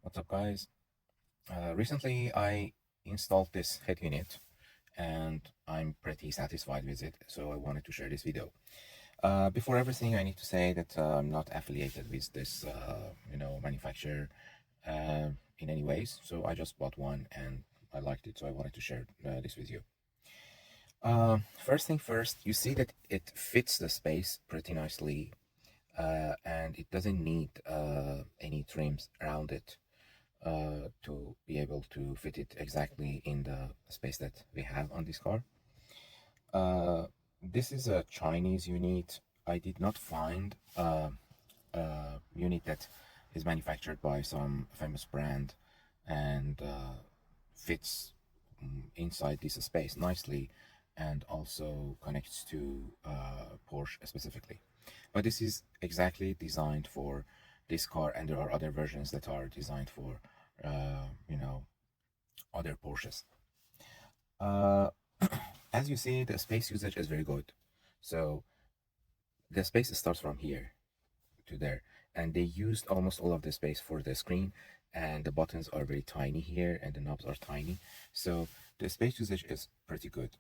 What's up, guys? Recently, I installed this head unit and I'm pretty satisfied with it, so I wanted to share this video. Before everything, I need to say that I'm not affiliated with this, manufacturer uh, in any ways. So I just bought one and I liked it, so I wanted to share this with you. First thing first, you see that it fits the space pretty nicely, and it doesn't need any trims around it to be able to fit it exactly in the space that we have on this car. Uh, this is a Chinese unit. I did not find a unit that is manufactured by some famous brand and fits inside this space nicely and also connects to Porsche specifically. But this is exactly designed for this car, and there are other versions that are designed for, uh, you know, other Porsches. Uh, as you see, the space usage is very good. So the space starts from here to there, and they used almost all of the space for the screen, and the buttons are very tiny here, and the knobs are tiny. So the space usage is pretty good.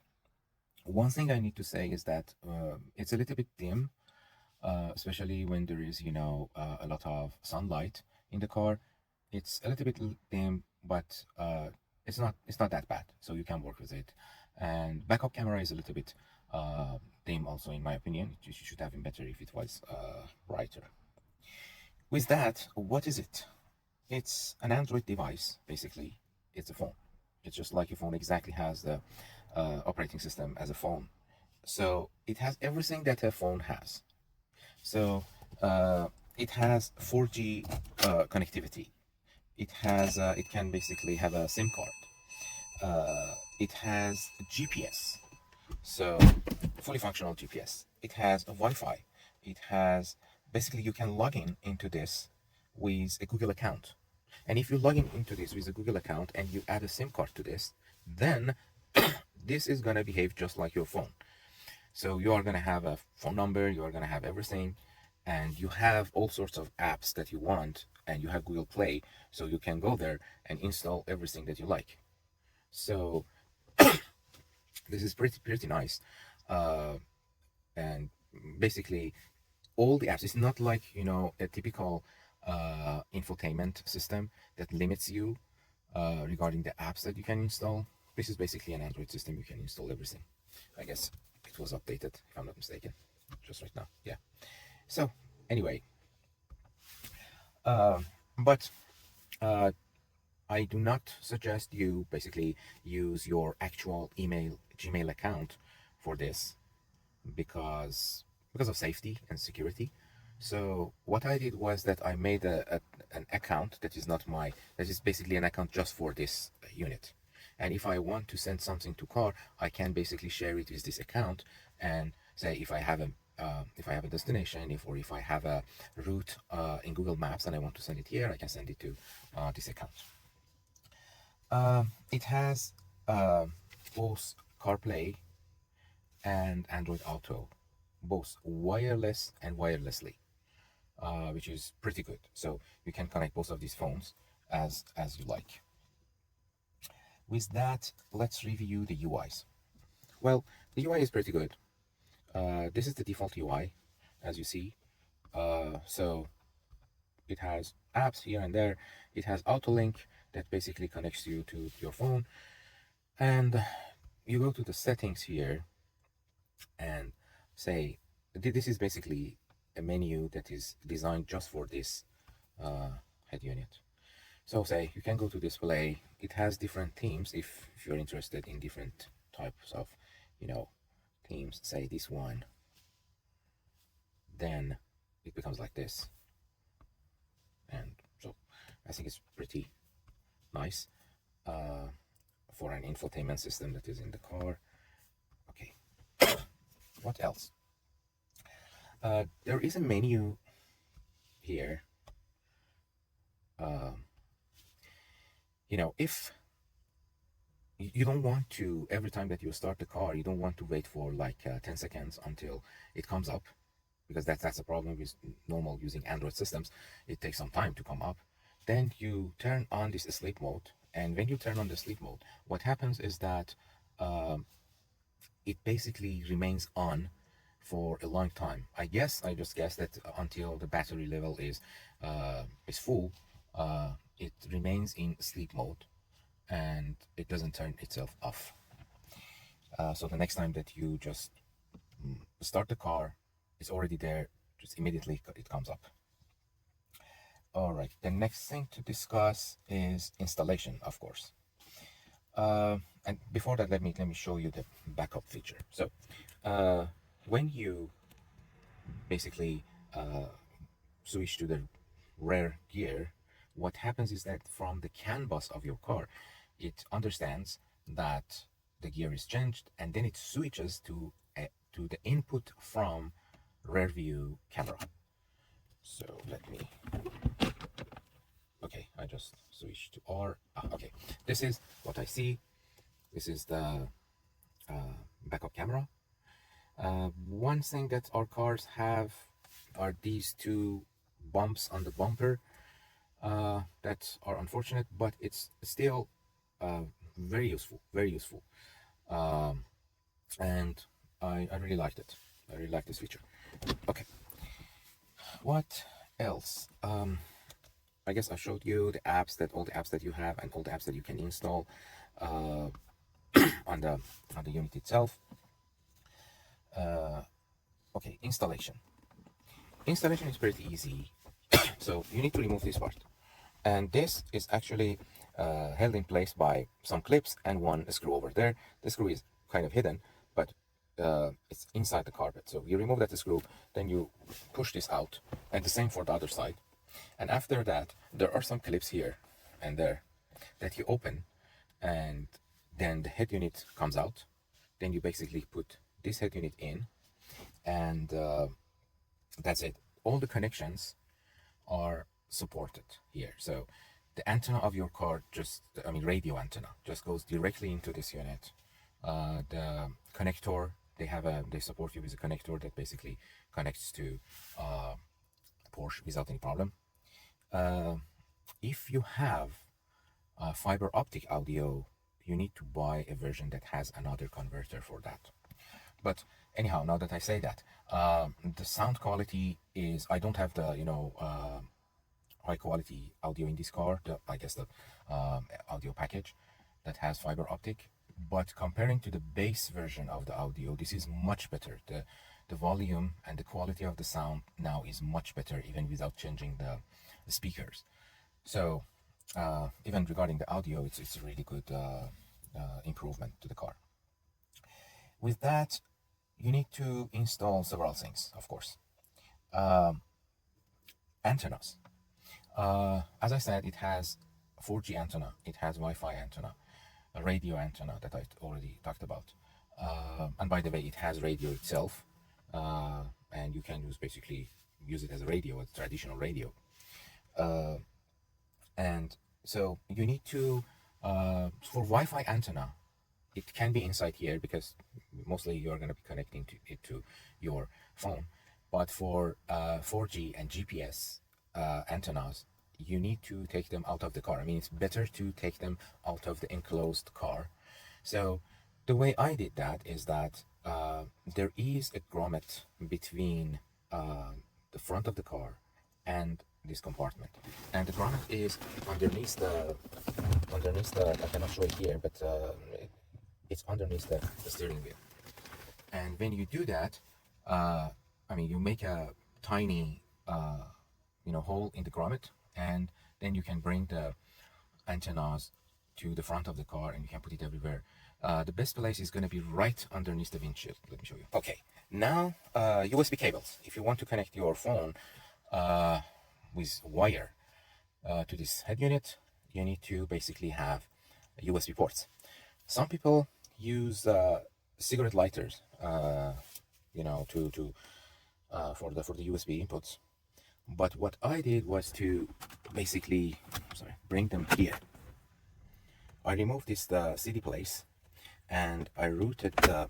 One thing I need to say is that it's a little bit dim, especially when there is, a lot of sunlight in the car. It's a little bit dim, but it's not that bad, so you can work with it. And backup camera is a little bit dim, also in my opinion. It should have been better if it was brighter. With that, what is it? It's an Android device, basically. It's a phone. It's just like your phone exactly has the operating system as a phone. So it has everything that a phone has. So it has 4G connectivity. It can basically have a SIM card. It has GPS, so fully functional GPS. It has a Wi-Fi. It has basically you can log in into this with a Google account. And if you log in into this with a Google account and you add a SIM card to this, then this is gonna behave just like your phone. So you are gonna have a phone number, you are gonna have everything, and you have all sorts of apps that you want, and you have Google Play, so you can go there and install everything that you like. So this is pretty nice. Uh, and basically all the apps, it's not like a typical infotainment system that limits you regarding the apps that you can install. This is basically an Android system. You can install everything. I guess it was updated, if I'm not mistaken, just right now. Yeah. So anyway, uh, but uh, I do not suggest you basically use your actual Gmail account for this because of safety and security. So what I did was that I made an account that is not my that is basically an account just for this unit. And if I want to send something to car, I can basically share it with this account and say if I have a destination, if I have a route in Google Maps and I want to send it here, I can send it to this account. It has both CarPlay and Android Auto, both wireless and wirelessly, which is pretty good. So you can connect both of these phones as you like. With that, let's review the UIs. Well, the UI is pretty good. This is the default UI, as you see. So it has apps here and there. It has AutoLink that basically connects you to your phone. And you go to the settings here and say, this is basically a menu that is designed just for this head unit. So say you can go to display. It has different themes if you're interested in different types of, themes. Say this one, then it becomes like this. And so I think it's pretty nice for an infotainment system that is in the car. Okay, what else? There is a menu here. If you don't want to, every time that you start the car, you don't want to wait for like 10 seconds until it comes up, because that's a problem with normal using Android systems. It takes some time to come up. Then you turn on this sleep mode, and when you turn on the sleep mode, what happens is that um, it basically remains on for a long time. I just guess that until the battery level is full, it remains in sleep mode and it doesn't turn itself off. So the next time that you just start the car, it's already there, just immediately it comes up. All right, the next thing to discuss is installation, of course. And before that, let me show you the backup feature. So when you basically switch to the rear gear, what happens is that from the CAN bus of your car, it understands that the gear is changed, and then it switches to the input from rear view camera. So let me, okay, I just switched to R. Okay, this is what I see. This is the backup camera. One thing that our cars have are these two bumps on the bumper that are unfortunate, but it's still very useful, very useful. Um, and I really liked it. I really like this feature. Okay, what else? I guess I showed you the apps that all the apps that you have and all the apps that you can install uh, on the unit itself. Okay, installation. Installation is pretty easy. So you need to remove this part. And this is actually held in place by some clips and one screw over there. The screw is kind of hidden, but it's inside the carpet. So you remove that screw, then you push this out, and the same for the other side. And after that, there are some clips here and there that you open, and then the head unit comes out. Then you basically put this head unit in, and that's it. All the connections are supported here. So the antenna of your car radio antenna just goes directly into this unit. The connector, they support you with a connector that basically connects to Porsche without any problem. If you have fiber optic audio, you need to buy a version that has another converter for that. But anyhow, now that I say that, the sound quality is, I don't have the, high quality audio in this car, I guess the audio package that has fiber optic. But comparing to the base version of the audio, this is much better. The volume and the quality of the sound now is much better, even without changing the speakers. So even regarding the audio, it's a really good improvement to the car. With that, you need to install several things, of course. Antennas. As I said, it has 4G antenna, it has Wi-Fi antenna, a radio antenna that I already talked about. And by the way, it has radio itself, and you can basically use it as a radio, a traditional radio. And so you need to, for Wi-Fi antenna, it can be inside here because mostly you're going to be connecting it to your phone. But for 4G and GPS antennas, you need to take them out of the car. I mean, it's better to take them out of the enclosed car. So the way I did that is that there is a grommet between the front of the car and this compartment, and the grommet is underneath the I cannot show it here, but it's underneath the steering wheel. And when you do that, you make a tiny hole in the grommet, and then you can bring the antennas to the front of the car and you can put it everywhere. The best place is going to be right underneath the windshield. Let me show you. Okay, now USB cables. If you want to connect your phone with wire to this head unit, you need to basically have USB ports. Some people use cigarette lighters, for the USB inputs. But what I did was to basically, bring them here. I removed this CD place, and I routed the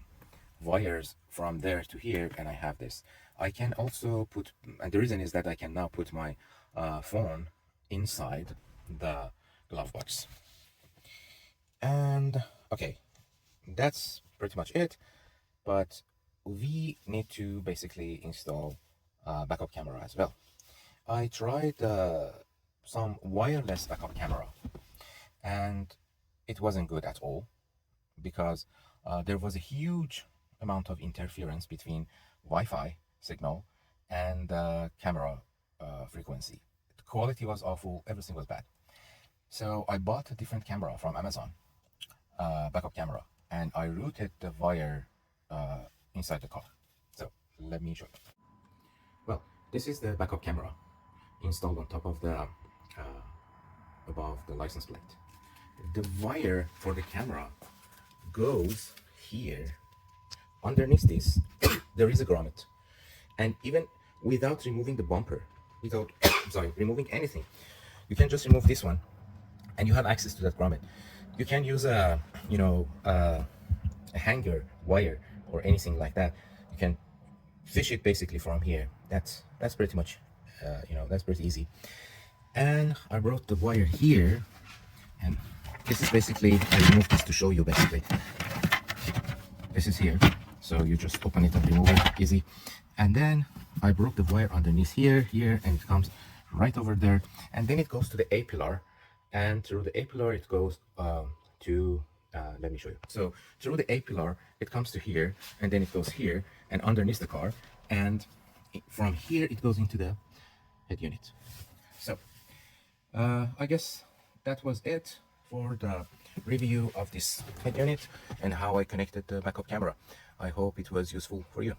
wires from there to here, and I have this. I can also put, and the reason is that I can now put my phone inside the glove box. And okay, that's pretty much it. But we need to basically install a backup camera as well. I tried some wireless backup camera, and it wasn't good at all because there was a huge amount of interference between Wi-Fi signal and camera frequency. The quality was awful, everything was bad. So I bought a different camera from Amazon, backup camera, and I routed the wire inside the car. So let me show you. Well, this is the backup camera installed on top of the above the license plate. The wire for the camera goes here. Underneath this, there is a grommet, and even without removing the bumper, without sorry, removing anything, you can just remove this one, and you have access to that grommet. You can use a a hanger wire or anything like that. You can fish it basically from here. That's pretty much that's pretty easy. And I brought the wire here, and this is basically, I removed this to show you basically. This is here, so you just open it and remove it, easy. And then I broke the wire underneath here, and it comes right over there, and then it goes to the A pillar, and through the A pillar it goes to let me show you. So through the A pillar it comes to here, and then it goes here and underneath the car, and from here it goes into the head unit. So I guess that was it for the review of this head unit and how I connected the backup camera. I hope it was useful for you.